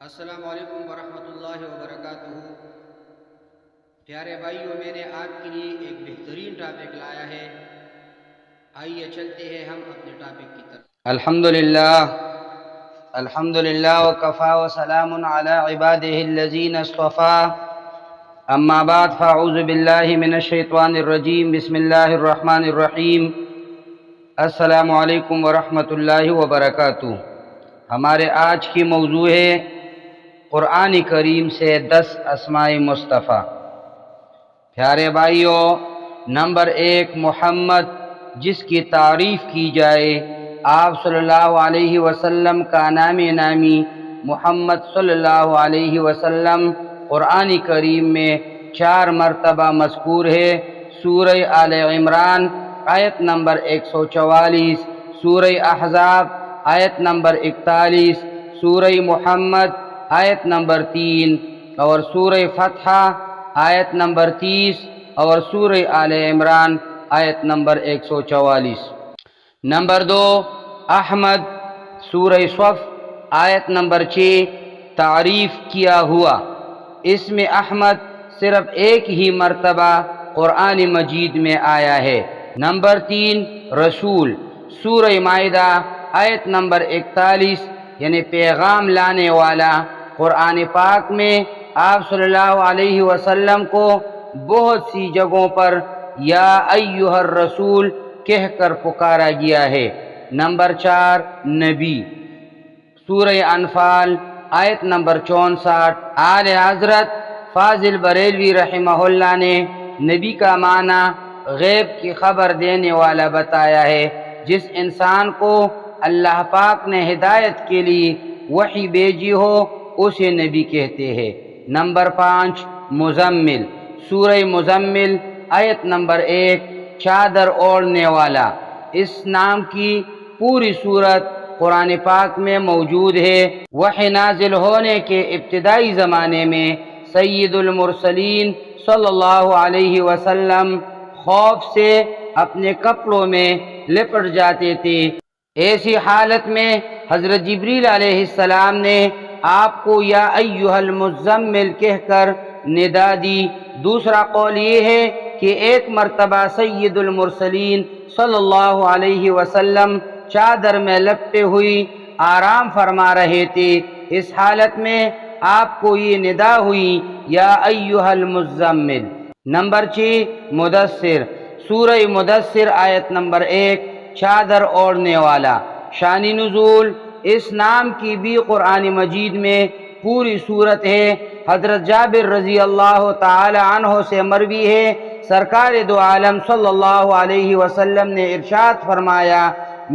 السلام علیکم ورحمۃ اللہ وبرکاتہ۔ پیارے بھائیوں، میں نے آپ کے لیے ایک بہترین ٹاپک لایا ہے، آئیے چلتے ہیں ہم اپنے ٹاپک کی طرف۔ الحمدللہ وکفا وسلام علی عبادہ الذین اصطفیٰ، اما بعد فاعوذ باللہ من الشیطان الرجیم، بسم اللہ الرحمن الرحیم۔ السلام علیکم ورحمۃ اللہ وبرکاتہ۔ ہمارے آج کی موضوع ہے قرآن کریم سے 10 اسماء مصطفیٰ۔ پیارے بھائیوں، نمبر 1 محمد، جس کی تعریف کی جائے، آپ صلی اللہ علیہ وسلم کا نام نامی محمد صلی اللہ علیہ وسلم قرآن کریم میں 4 مرتبہ مذکور ہے۔ سورہ آل عمران آیت نمبر 144، سورہ احزاب آیت نمبر 41، سورہ محمد آیت نمبر 3 اور سورہ فتح آیت نمبر 30 اور سورہ آل عمران آیت نمبر 144۔ نمبر 2 احمد، سورہ صف آیت نمبر 6 تعریف کیا ہوا۔ اس میں احمد صرف ایک ہی مرتبہ قرآن مجید میں آیا ہے۔ نمبر 3 رسول، سورہ مائدہ آیت نمبر 41، یعنی پیغام لانے والا۔ قرآن پاک میں آپ صلی اللہ علیہ وسلم کو بہت سی جگہوں پر یا ایھا الرسول کہہ کر پکارا گیا ہے۔ نمبر 4 نبی، سورہ انفال آیت نمبر 64۔ اعلی حضرت فاضل بریلوی رحمہ اللہ نے نبی کا معنی غیب کی خبر دینے والا بتایا ہے۔ جس انسان کو اللہ پاک نے ہدایت کے لیے وحی بھیجی ہو اسے نبی کہتے ہیں۔ نمبر 5 مزمل، سورہ مزمل آیت نمبر 1 چادر اوڑھنے والا۔ اس نام کی پوری صورت قرآن پاک میں موجود ہے۔ وحی نازل ہونے کے ابتدائی زمانے میں سید المرسلین صلی اللہ علیہ وسلم خوف سے اپنے کپڑوں میں لپٹ جاتے تھے۔ ایسی حالت میں حضرت جبریل علیہ السلام نے آپ کو یا ایھا المزمل کہہ کر ندا دی۔ دوسرا قول یہ ہے کہ ایک مرتبہ سید المرسلین صلی اللہ علیہ وسلم چادر میں لپٹے ہوئی آرام فرما رہے تھے۔ اس حالت میں آپ کو یہ ندا ہوئی یا ایھا المزمل۔ نمبر 6 مدثر، سورہ مدثر آیت نمبر 1 چادر اوڑھنے والا۔ شان نزول، اس نام کی بھی قرآن مجید میں پوری صورت ہے۔ حضرت جابر رضی اللہ تعالی عنہ سے مروی ہے، سرکار دو عالم صلی اللہ علیہ وسلم نے ارشاد فرمایا،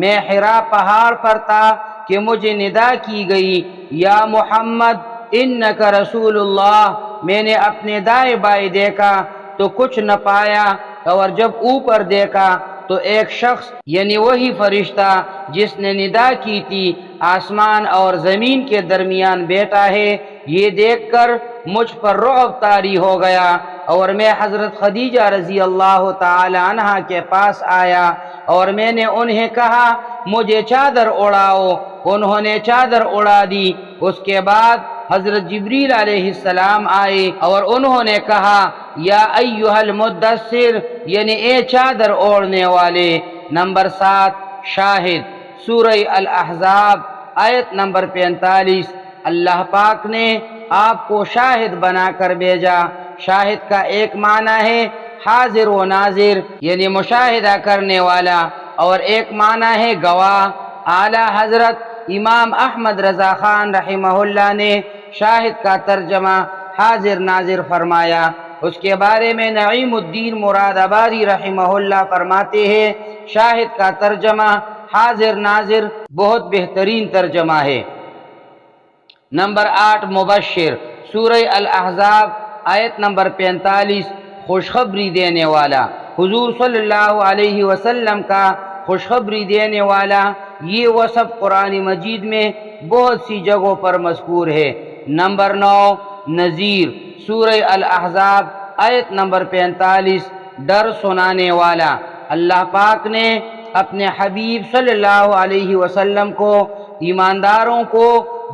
میں حرا پہاڑ پر تھا کہ مجھے ندا کی گئی، یا محمد انک رسول اللہ۔ میں نے اپنے دائیں بائیں دیکھا تو کچھ نہ پایا، اور جب اوپر دیکھا تو ایک شخص، یعنی وہی فرشتہ جس نے ندا کی تھی، آسمان اور زمین کے درمیان بیٹھا ہے۔ یہ دیکھ کر مجھ پر رعب طاری ہو گیا، اور میں حضرت خدیجہ رضی اللہ تعالی عنہا کے پاس آیا اور میں نے انہیں کہا مجھے چادر اڑاؤ۔ انہوں نے چادر اڑا دی۔ اس کے بعد حضرت جبریل علیہ السلام آئے اور انہوں نے کہا یا ایھا المدثر، یعنی اے چادر اوڑھنے والے۔ نمبر 7 شاہد، سورہ الاحزاب آیت نمبر 45۔ اللہ پاک نے آپ کو شاہد بنا کر بھیجا۔ شاہد کا ایک معنی ہے حاضر و ناظر، یعنی مشاہدہ کرنے والا، اور ایک معنی ہے گواہ۔ اعلی حضرت امام احمد رضا خان رحمہ اللہ نے شاہد کا ترجمہ حاضر ناظر فرمایا۔ اس کے بارے میں نعیم الدین مراد آبادی رحمہ اللہ فرماتے ہیں، شاہد کا ترجمہ حاضر ناظر بہت بہترین ترجمہ ہے۔ نمبر 8 مبشر، سورہ الاحزاب آیت نمبر 45 خوشخبری دینے والا۔ حضور صلی اللہ علیہ وسلم کا خوشخبری دینے والا، یہ وصف قرآن مجید میں بہت سی جگہوں پر مذکور ہے۔ نمبر 9 نذیر، سورہ الاحزاب آیت نمبر 45 ڈر سنانے والا۔ اللہ پاک نے اپنے حبیب صلی اللہ علیہ وسلم کو ایمانداروں کو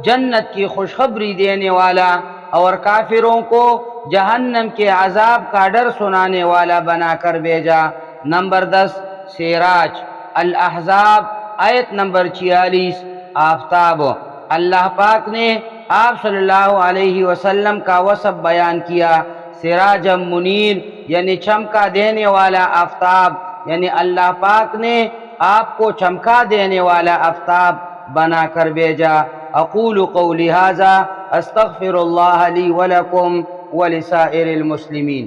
جنت کی خوشخبری دینے والا اور کافروں کو جہنم کے عذاب کا ڈر سنانے والا بنا کر بھیجا۔ نمبر 10 سراج، الاحزاب آیت نمبر 46۔ آفتاب، اللہ پاک نے آپ صلی اللہ علیہ وسلم کا وصف بیان کیا، سراج منیر یعنی چمکا دینے والا آفتاب، یعنی اللہ پاک نے آپ کو چمکا دینے والا آفتاب بنا کر بھیجا۔ اقول قولی ھذا استغفر اللہ لی ولکم ولسائر المسلمین۔